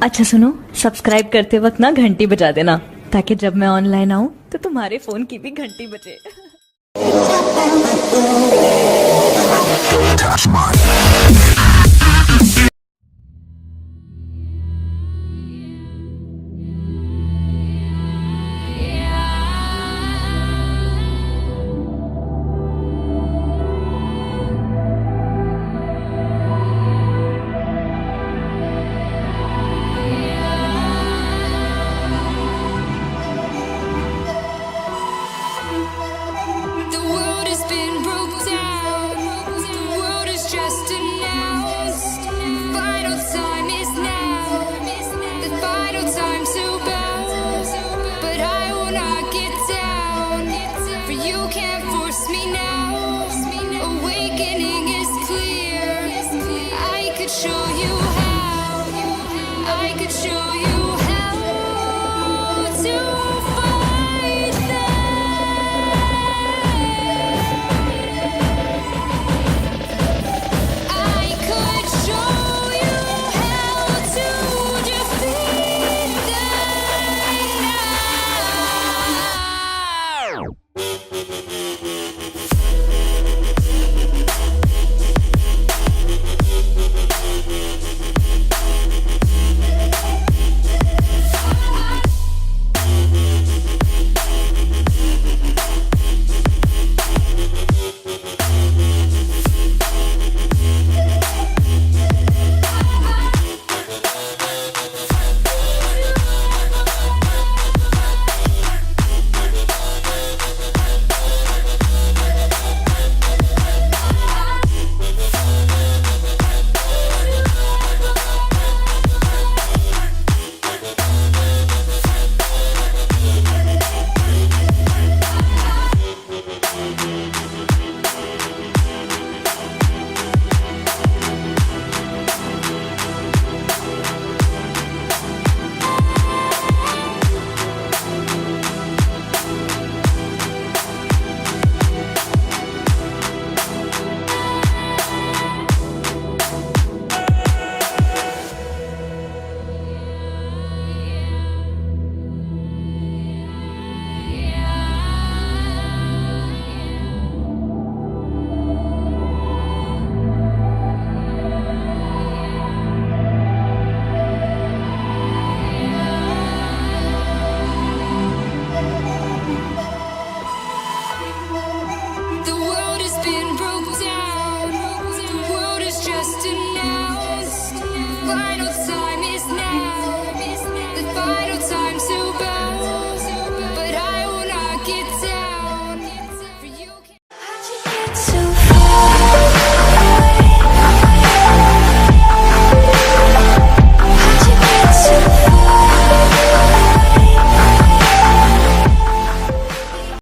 अच्छा सुनो, सब्सक्राइब करते वक्त ना घंटी बजा देना, ताकि जब मैं ऑनलाइन आऊँ तो तुम्हारे फोन की भी घंटी बजे। The world has been broke down. The world is just announced. Final time is now. The final time to bow. But I will not get down. For you can't force me now. Awakening is clear. I could show you how. I could show you.